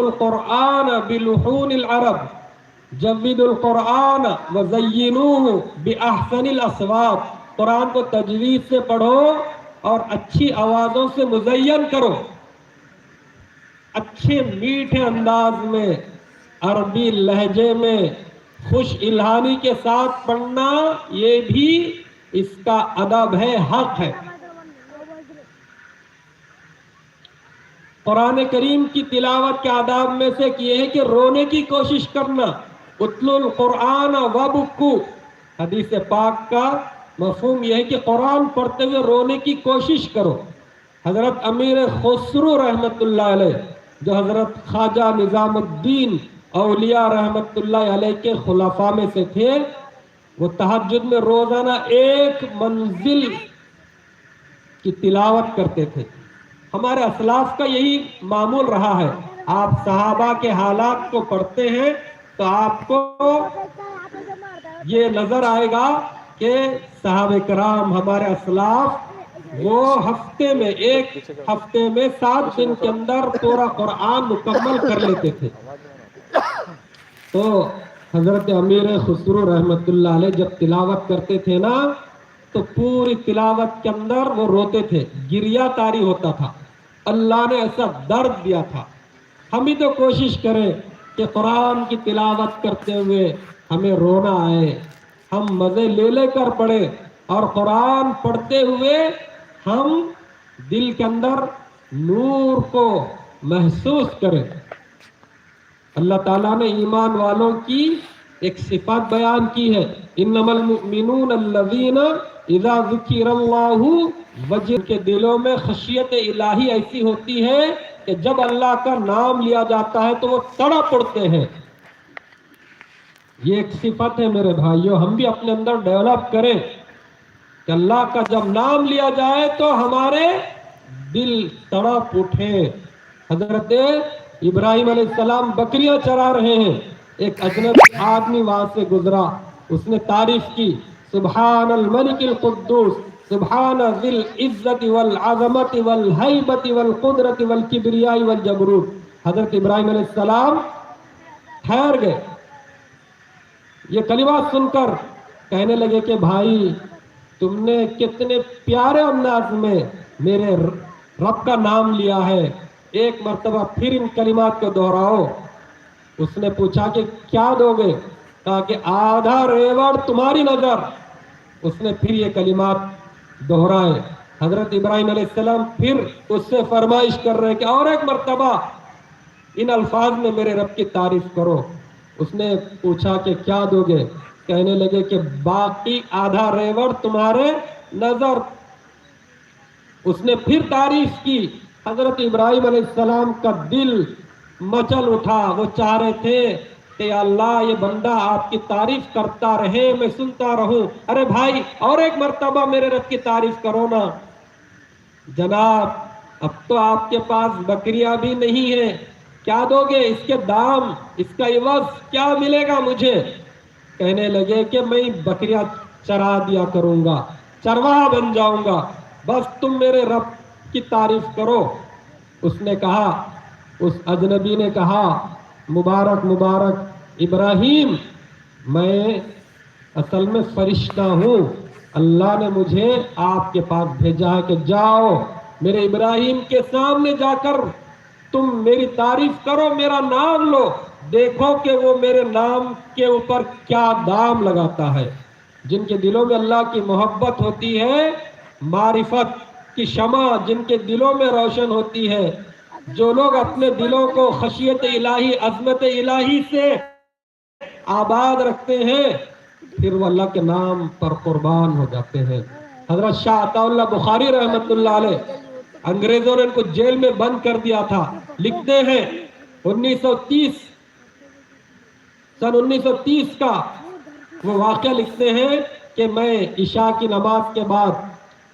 القرآن بلحون العرب جوید القرآن وزینوہ بأحسن الاصوات، قرآن کو تجوید سے پڑھو اور اچھی آوازوں سے مزین کرو. اچھے میٹھے انداز میں، عربی لہجے میں، خوش الہانی کے ساتھ پڑھنا یہ بھی اس کا ادب ہے، حق ہے. قرآن کریم کی تلاوت کے آداب میں سے یہ ہے کہ رونے کی کوشش کرنا. اتلو القرآن وابکو، حدیث پاک کا مفہوم یہ ہے کہ قرآن پڑھتے ہوئے رونے کی کوشش کرو. حضرت امیر خسرو رحمت اللہ علیہ، جو حضرت خواجہ نظام الدین اولیاء رحمت اللہ علیہ کے خلفاء میں سے تھے، وہ تہجد میں روزانہ ایک منزل کی تلاوت کرتے تھے. ہمارے اسلاف کا یہی معمول رہا ہے. آپ صحابہ کے حالات کو پڑھتے ہیں تو آپ کو یہ نظر آئے گا کہ صحابہ کرام، ہمارے اسلاف، وہ ایک ہفتے میں 7 دن کے اندر پورا قرآن مکمل کر لیتے تھے. تو حضرت امیر خسرو رحمت اللہ علیہ جب تلاوت کرتے تھے نا تو پوری تلاوت کے اندر وہ روتے تھے، گریہ طاری ہوتا تھا. اللہ نے ایسا درد دیا تھا. ہم بھی تو کوشش کریں کہ قرآن کی تلاوت کرتے ہوئے ہمیں رونا آئے، ہم مزے لے کر پڑھیں، اور قرآن پڑھتے ہوئے ہم دل کے اندر نور کو محسوس کریں. اللہ تعالیٰ نے ایمان والوں کی ایک صفات بیان کی ہے، انما المؤمنون الذین اذا ذکر اللہ وجلت، کے دلوں میں خشیت الہی ایسی ہوتی ہے کہ جب اللہ کا نام لیا جاتا ہے تو وہ تڑپ اٹھتے ہیں. یہ ایک صفت ہے میرے بھائیوں، ہم بھی اپنے اندر ڈیولپ کریں کہ اللہ کا جب نام لیا جائے تو ہمارے دل تڑپ اٹھے. حضرت ابراہیم علیہ السلام بکریاں چرا رہے ہیں، ایک اجنبی آدمی وہاں سے گزرا، اس نے تعریف کی، سبحان الملک القدوس، سبحان ذی العزت والعظمت والہیبت والقدرت والکبریاء والجبروت. حضرت ابراہیم علیہ السلام ٹھہر گئے. یہ کلمات سن کر کہنے لگے کہ بھائی، تم نے کتنے پیارے انداز میں میرے رب کا نام لیا ہے، ایک مرتبہ پھر ان کلمات کو دہراؤ. اس نے پوچھا کہ کیا دو گے؟ کہا کہ آدھا ریوڑ تمہاری نظر. اس نے پھر یہ کلمات دہرائے. حضرت ابراہیم علیہ السلام پھر اس سے فرمائش کر رہے کہ اور ایک مرتبہ ان الفاظ میں میرے رب کی تعریف کرو. اس نے پوچھا کہ کیا دو گے؟ کہنے لگے کہ باقی آدھا ریوڑ تمہارے نظر. اس نے پھر تعریف کی. حضرت ابراہیم علیہ السلام کا دل مچل اٹھا. وہ چاہ رہے تھے کہ اللہ یہ بندہ آپ کی تعریف کرتا رہے، میں سنتا رہوں. ارے بھائی اور ایک مرتبہ میرے رب کی تعریف کرو نا. جناب اب تو آپ کے پاس بکریاں بھی نہیں ہیں، کیا دو گے؟ اس کے دام، اس کا عوض کیا ملے گا مجھے؟ کہنے لگے کہ میں بکریاں چرا دیا کروں گا، چرواہا بن جاؤں گا، بس تم میرے رب کی تعریف کرو. اس نے کہا، اس اجنبی نے کہا، مبارک مبارک ابراہیم، میں اصل میں فرشتہ ہوں، اللہ نے مجھے آپ کے پاس بھیجا ہے کہ جاؤ میرے ابراہیم کے سامنے جا کر تم میری تعریف کرو، میرا نام لو، دیکھو کہ وہ میرے نام کے اوپر کیا دام لگاتا ہے. جن کے دلوں میں اللہ کی محبت ہوتی ہے، معرفت کی شمع جن کے دلوں میں روشن ہوتی ہے، جو لوگ اپنے دلوں کو خشیت الہی، عظمت الہی سے آباد رکھتے ہیں، پھر وہ اللہ کے نام پر قربان ہو جاتے ہیں. حضرت شاہ عطا اللہ بخاری رحمت اللہ علیہ، انگریزوں نے ان کو جیل میں بند کر دیا تھا. لکھتے ہیں 1930 سن 1930 کا وہ واقعہ لکھتے ہیں کہ میں عشاء کی نماز کے بعد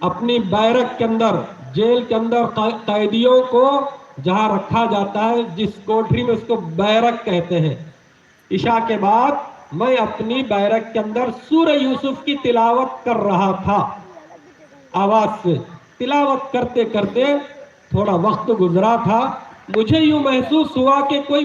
اپنی بیرک کے اندر، جیل کے اندر قیدیوں کو جہاں رکھا جاتا ہے، جس کوٹری میں، اس کو بیرک کہتے ہیں، عشاء کے بعد میں اپنی بیرک کے اندر سورہ یوسف کی تلاوت کر رہا تھا. آواز سے تلاوت کرتے کرتے تھوڑا وقت گزرا تھا مجھے یوں محسوس ہوا کہ کوئی